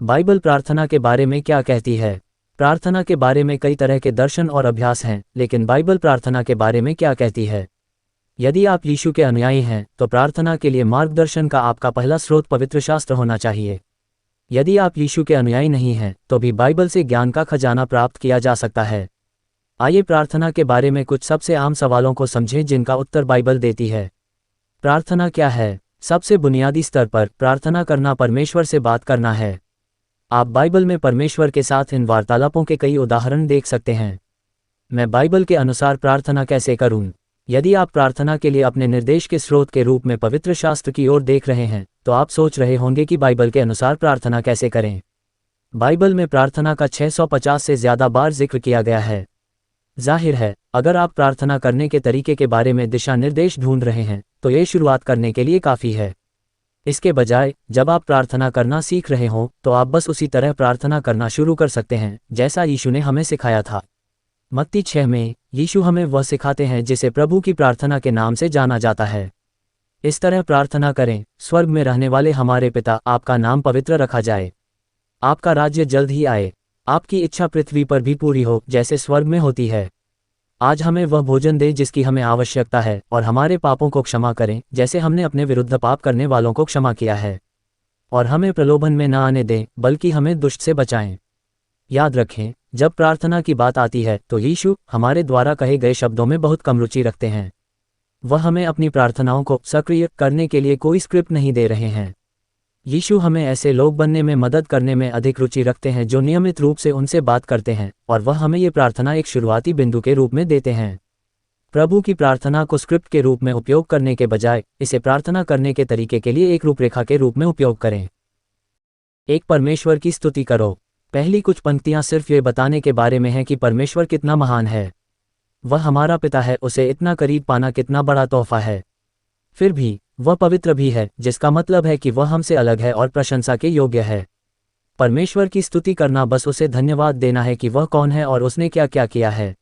Bible प्रार्थना के बारे में क्या कहती है? प्रार्थना के बारे में कई तरह के दर्शन और अभ्यास हैं, लेकिन बाइबल प्रार्थना के बारे में क्या कहती है? यदि आप यीशु के अनुयायी हैं, तो प्रार्थना के लिए मार्गदर्शन का आपका पहला स्रोत पवित्र शास्त्र होना चाहिए। यदि आप यीशु के अनुयायी नहीं हैं, तो भी बाइबल से ज्ञान का खजाना प्राप्त किया जा सकता है। आइए प्रार्थना के बारे में कुछ सबसे आम सवालों को समझें जिनका उत्तर बाइबल देती है। प्रार्थना क्या है? सबसे बुनियादी स्तर पर प्रार्थना करना परमेश्वर से बात करना है। आप बाइबल में परमेश्वर के साथ इन वार्तालापों के कई उदाहरण देख सकते हैं। मैं बाइबल के अनुसार प्रार्थना कैसे करूं? यदि आप प्रार्थना के लिए अपने निर्देश के स्रोत के रूप में पवित्र शास्त्र की ओर देख रहे हैं, तो आप सोच रहे होंगे कि बाइबल के अनुसार प्रार्थना कैसे करें। बाइबल में प्रार्थना का 650 से ज़्यादा बार जिक्र किया गया है। जाहिर है, अगर आप प्रार्थना करने के तरीके के बारे में दिशा निर्देश ढूंढ रहे हैं, तो ये शुरुआत करने के लिए काफ़ी है। इसके बजाय जब आप प्रार्थना करना सीख रहे हों, तो आप बस उसी तरह प्रार्थना करना शुरू कर सकते हैं जैसा यीशु ने हमें सिखाया था। मत्ती 6 में यीशु हमें वह सिखाते हैं जिसे प्रभु की प्रार्थना के नाम से जाना जाता है। इस तरह प्रार्थना करें, स्वर्ग में रहने वाले हमारे पिता, आपका नाम पवित्र रखा जाए। आपका राज्य जल्द ही आए। आपकी इच्छा पृथ्वी पर भी पूरी हो जैसे स्वर्ग में होती है। आज हमें वह भोजन दे जिसकी हमें आवश्यकता है, और हमारे पापों को क्षमा करें जैसे हमने अपने विरुद्ध पाप करने वालों को क्षमा किया है। और हमें प्रलोभन में न आने दें, बल्कि हमें दुष्ट से बचाएं। याद रखें, जब प्रार्थना की बात आती है तो यीशु हमारे द्वारा कहे गए शब्दों में बहुत कम रुचि रखते हैं। वह हमें अपनी प्रार्थनाओं को सक्रिय करने के लिए कोई स्क्रिप्ट नहीं दे रहे हैं। यीशु हमें ऐसे लोग बनने में मदद करने में अधिक रुचि रखते हैं जो नियमित रूप से उनसे बात करते हैं, और वह हमें ये प्रार्थना एक शुरुआती बिंदु के रूप में देते हैं। प्रभु की प्रार्थना को स्क्रिप्ट के रूप में उपयोग करने के बजाय इसे प्रार्थना करने के तरीके के लिए एक रूपरेखा के रूप में उपयोग करें। एक, परमेश्वर की स्तुति करो। पहली कुछ पंक्तियां सिर्फ ये बताने के बारे में हैं कि परमेश्वर कितना महान है। वह हमारा पिता है, उसे इतना करीब पाना कितना बड़ा तोहफा है। फिर भी वह पवित्र भी है, जिसका मतलब है कि वह हमसे अलग है और प्रशंसा के योग्य है। परमेश्वर की स्तुति करना बस उसे धन्यवाद देना है कि वह कौन है और उसने क्या क्या किया है।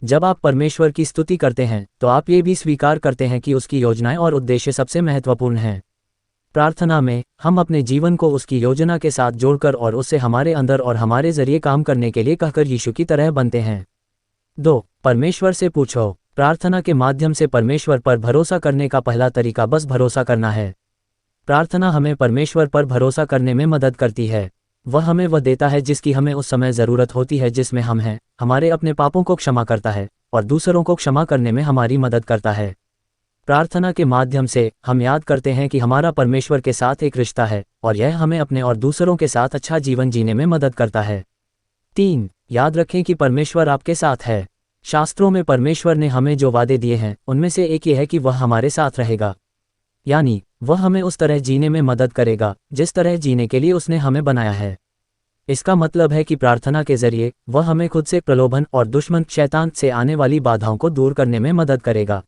जब आप परमेश्वर की स्तुति करते हैं, तो आप ये भी स्वीकार करते हैं कि उसकी योजनाएं और उद्देश्य सबसे महत्वपूर्ण हैं। प्रार्थना में हम अपने जीवन को उसकी योजना के साथ जोड़कर और उससे हमारे अंदर और हमारे जरिए काम करने के लिए कहकर यीशु की तरह बनते हैं। 2, परमेश्वर से पूछो। प्रार्थना के माध्यम से परमेश्वर पर भरोसा करने का पहला तरीका बस भरोसा करना है। प्रार्थना हमें परमेश्वर पर भरोसा करने में मदद करती है। वह हमें वह देता है जिसकी हमें उस समय ज़रूरत होती है जिसमें हम हैं, हमारे अपने पापों को क्षमा करता है और दूसरों को क्षमा करने में हमारी मदद करता है। प्रार्थना के माध्यम से हम याद करते हैं कि हमारा परमेश्वर के साथ एक रिश्ता है, और यह हमें अपने और दूसरों के साथ अच्छा जीवन जीने में मदद करता है। 3, याद रखें कि परमेश्वर आपके साथ है। शास्त्रों में परमेश्वर ने हमें जो वादे दिए हैं, उनमें से एक ये है कि वह हमारे साथ रहेगा। यानी वह हमें उस तरह जीने में मदद करेगा जिस तरह जीने के लिए उसने हमें बनाया है। इसका मतलब है कि प्रार्थना के जरिए वह हमें खुद से, प्रलोभन और दुश्मन शैतान से आने वाली बाधाओं को दूर करने में मदद करेगा।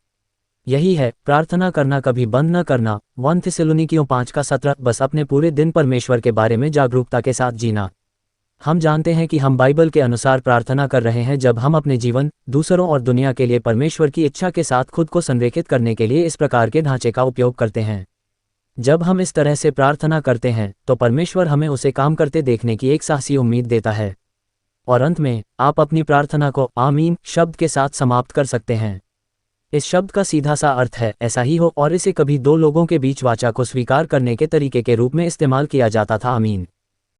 यही है प्रार्थना करना कभी बंद न करना। 1 थिस्सलुनीकियों 5:17। बस अपने पूरे दिन परमेश्वर के बारे में जागरूकता के साथ जीना। हम जानते हैं कि हम बाइबल के अनुसार प्रार्थना कर रहे हैं जब हम अपने जीवन, दूसरों और दुनिया के लिए परमेश्वर की इच्छा के साथ खुद को संरेखित करने के लिए इस प्रकार के ढांचे का उपयोग करते हैं। जब हम इस तरह से प्रार्थना करते हैं, तो परमेश्वर हमें उसे काम करते देखने की एक साहसी उम्मीद देता है। और अंत में आप अपनी प्रार्थना को आमीन शब्द के साथ समाप्त कर सकते हैं। इस शब्द का सीधा सा अर्थ है ऐसा ही हो, और इसे कभी दो लोगों के बीच वाचा को स्वीकार करने के तरीके के रूप में इस्तेमाल किया जाता था। आमीन।